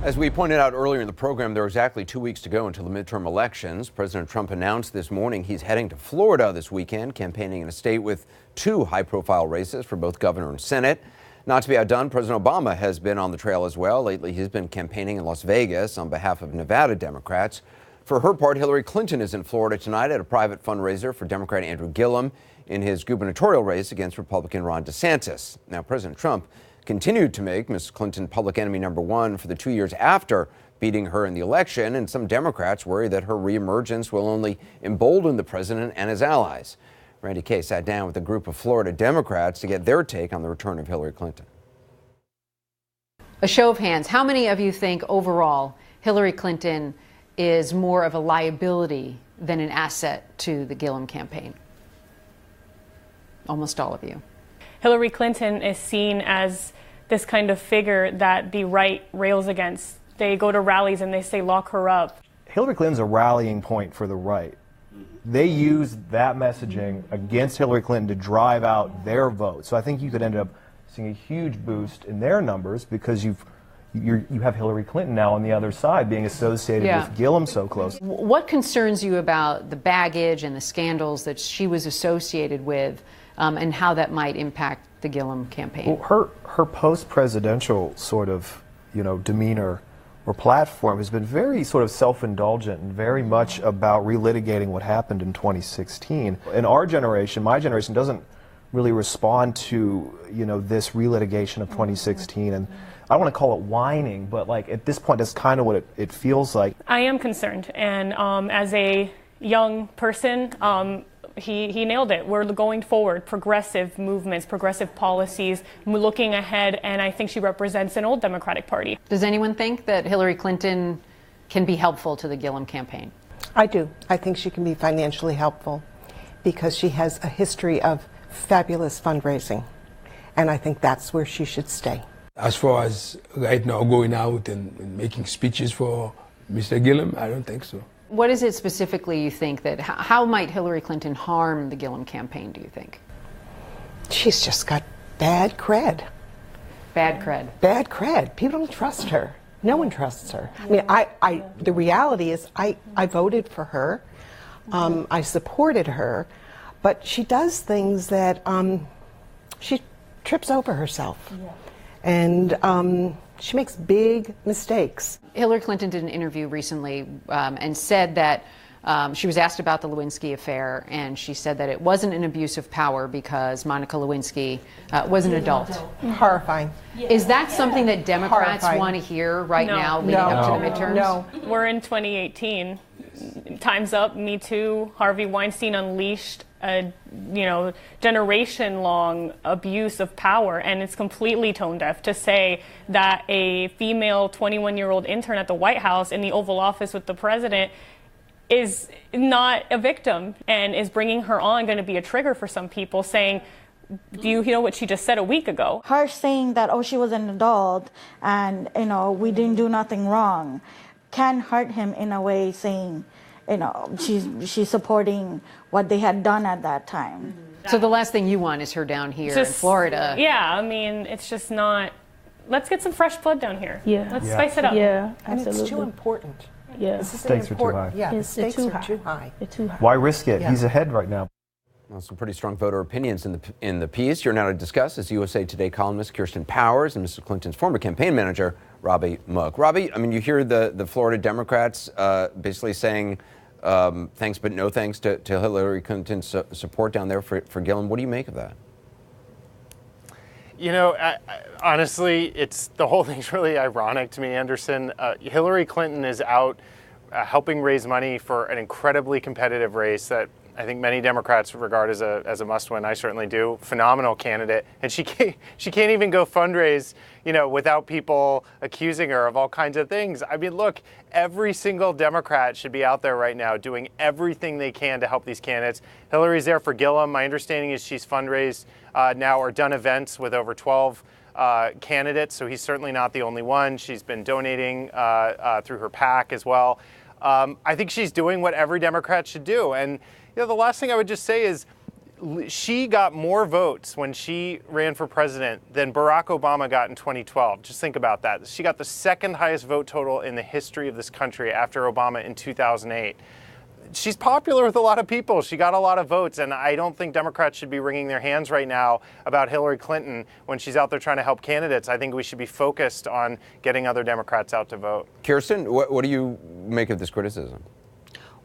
As we pointed out earlier in the program, there are exactly 2 weeks to go until the midterm elections. President Trump announced this morning he's heading to Florida this weekend, campaigning in a state with two high-profile races for both governor and Senate. Not to be outdone, President Obama has been on the trail as well. Lately, he's been campaigning in Las Vegas on behalf of Nevada Democrats. For her part, Hillary Clinton is in Florida tonight at a private fundraiser for Democrat Andrew Gillum in his gubernatorial race against Republican Ron DeSantis. Now, President Trump continued to make Ms. Clinton public enemy number one for the 2 years after beating her in the election, and some Democrats worry that her reemergence will only embolden the president and his allies. Randy Kay sat down with a group of Florida Democrats to get their take on the return of Hillary Clinton. A show of hands, how many of you think overall Hillary Clinton is more of a liability than an asset to the Gillum campaign? Almost all of you. Hillary Clinton is seen as this kind of figure that the right rails against. They go to rallies and they say, lock her up. Hillary Clinton's a rallying point for the right. They use that messaging against Hillary Clinton to drive out their vote. So I think you could end up seeing a huge boost in their numbers because you have Hillary Clinton now on the other side being associated with Gillum so close. What concerns you about the baggage and the scandals that she was associated with and how that might impact the Gillum campaign? Well, her post-presidential sort of, demeanor or platform has been very sort of self-indulgent and very much about relitigating what happened in 2016. And our generation, my generation, doesn't really respond to, this relitigation of 2016. And I don't want to call it whining, but at this point, that's kind of what it feels like. I am concerned. And as a young person, he nailed it. We're going forward, progressive movements, progressive policies, looking ahead, and I think she represents an old Democratic Party. Does anyone think that Hillary Clinton can be helpful to the Gillum campaign? I do. I think she can be financially helpful because she has a history of fabulous fundraising, and I think that's where she should stay. As far as right now going out and making speeches for Mr. Gillum, I don't think so. What is it specifically you think that, how might Hillary Clinton harm the Gillum campaign, do you think? She's just got bad cred. Bad cred. Bad cred. People don't trust her. No one trusts her. I mean, the reality is I voted for her. I supported her, but she does things that she trips over herself. Yeah. And she makes big mistakes. Hillary Clinton did an interview recently and said that she was asked about the Lewinsky affair, and she said that it wasn't an abuse of power because Monica Lewinsky was an adult. Horrifying. Is that something that Democrats want to hear right now leading up to the midterms? No. We're in 2018. Time's up. Me Too. Harvey Weinstein unleashed a generation-long abuse of power, and it's completely tone deaf to say that a female 21-year-old intern at the White House in the Oval Office with the president is not a victim, and is bringing her on going to be a trigger for some people saying, do you know what she just said a week ago? Her saying that, she was an adult and, we didn't do nothing wrong can hurt him in a way, saying, she's supporting what they had done at that time. So the last thing you want is her down here in Florida. Yeah, I mean, it's just not. Let's get some fresh blood down here. Yeah. Let's spice it up. Yeah, and absolutely. it's too important. Yeah. The stakes are too high. Yeah, the stakes are too high. They're too high. Why risk it? Yeah. He's ahead right now. Well, some pretty strong voter opinions in the piece. Here now to discuss is USA Today columnist Kirsten Powers and Mrs. Clinton's former campaign manager, Robbie Mook. Robbie, I mean, you hear the Florida Democrats basically saying thanks but no thanks to Hillary Clinton's support down there for Gillum. What do you make of that? Honestly, the whole thing's really ironic to me, Anderson. Hillary Clinton is out helping raise money for an incredibly competitive race that I think many Democrats regard as a must-win. I certainly do. Phenomenal candidate, and she can't even go fundraise, without people accusing her of all kinds of things. I mean, look, every single Democrat should be out there right now doing everything they can to help these candidates. Hillary's there for Gillum. My understanding is she's fundraised now or done events with over 12 candidates, so he's certainly not the only one. She's been donating through her PAC as well. I think she's doing what every Democrat should do, and the last thing I would just say is she got more votes when she ran for president than Barack Obama got in 2012. Just think about that. She got the second highest vote total in the history of this country after Obama in 2008. She's popular with a lot of people. She got a lot of votes, and I don't think Democrats should be wringing their hands right now about Hillary Clinton when she's out there trying to help candidates. I think we should be focused on getting other Democrats out to vote. Kirsten, what do you make of this criticism?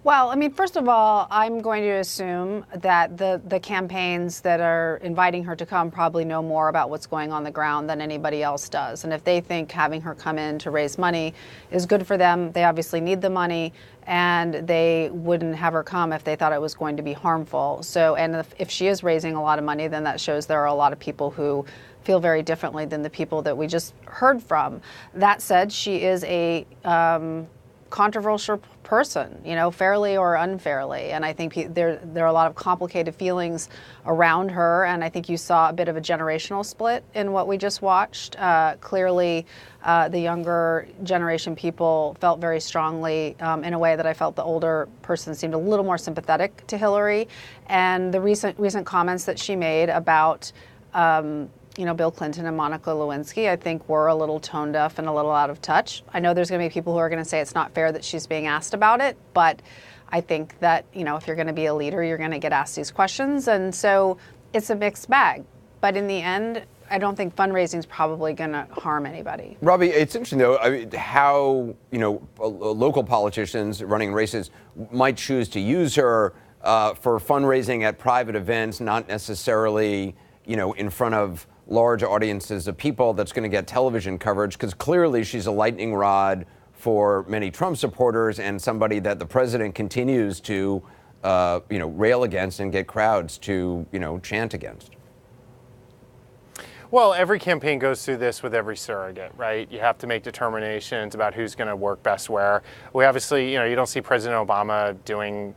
Well, I mean, first of all, I'm going to assume that the campaigns that are inviting her to come probably know more about what's going on the ground than anybody else does. And if they think having her come in to raise money is good for them, they obviously need the money, and they wouldn't have her come if they thought it was going to be harmful. So, and if she is raising a lot of money, then that shows there are a lot of people who feel very differently than the people that we just heard from. That said, she is a controversial person, you know, fairly or unfairly. And I think there are a lot of complicated feelings around her. And I think you saw a bit of a generational split in what we just watched. Clearly, the younger generation people felt very strongly in a way that I felt the older person seemed a little more sympathetic to Hillary. And the recent comments that she made about Bill Clinton and Monica Lewinsky, I think were a little tone deaf and a little out of touch. I know there's going to be people who are going to say it's not fair that she's being asked about it, but I think that, if you're going to be a leader, you're going to get asked these questions. And so it's a mixed bag. But in the end, I don't think fundraising is probably going to harm anybody. Robbie, it's interesting, though, how, local politicians running races might choose to use her for fundraising at private events, not necessarily, in front of large audiences of people that's going to get television coverage, because clearly she's a lightning rod for many Trump supporters and somebody that the president continues to, rail against and get crowds to, chant against. Well, every campaign goes through this with every surrogate, right? You have to make determinations about who's going to work best where. We obviously, you don't see President Obama doing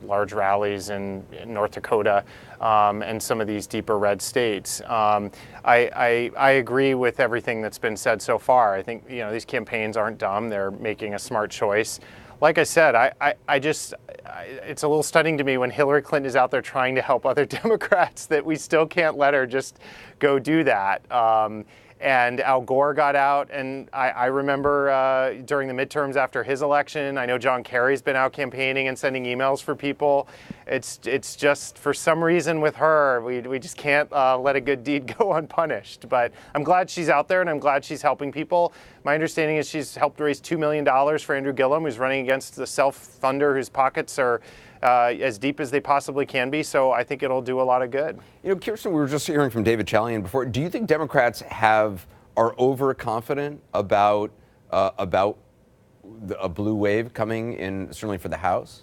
large rallies in North Dakota and some of these deeper red states. I agree with everything that's been said so far. I think, these campaigns aren't dumb. They're making a smart choice. Like I said, it's a little stunning to me when Hillary Clinton is out there trying to help other Democrats that we still can't let her just go do that. And Al Gore got out, and I remember during the midterms after his election, I know John Kerry's been out campaigning and sending emails for people. It's just, for some reason with her, we just can't let a good deed go unpunished. But I'm glad she's out there, and I'm glad she's helping people. My understanding is she's helped raise $2 million for Andrew Gillum, who's running against the self-funder whose pockets are as deep as they possibly can be. So I think it'll do a lot of good. Kirsten, we were just hearing from David Chalian before. Do you think Democrats are overconfident about a blue wave coming in, certainly for the House?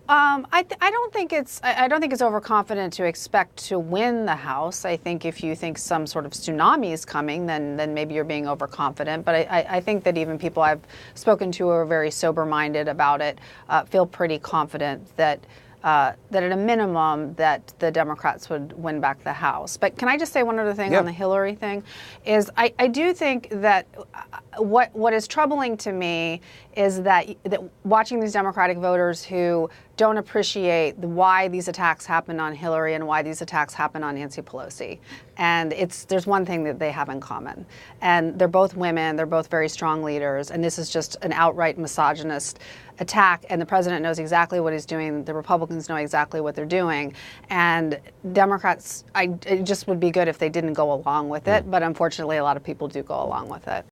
I don't think it's overconfident to expect to win the House. I think if you think some sort of tsunami is coming, then maybe you're being overconfident. But I think that even people I've spoken to who are very sober-minded about it feel pretty confident that at a minimum that the Democrats would win back the House. But can I just say one other thing on the Hillary thing? Is I do think that what is troubling to me is that watching these Democratic voters who don't appreciate why these attacks happen on Hillary and why these attacks happen on Nancy Pelosi. And there's one thing that they have in common. And they're both women, they're both very strong leaders, and this is just an outright misogynist attack, and the president knows exactly what he's doing, the Republicans know exactly what they're doing, and Democrats, it just would be good if they didn't go along with it, but unfortunately a lot of people do go along with it.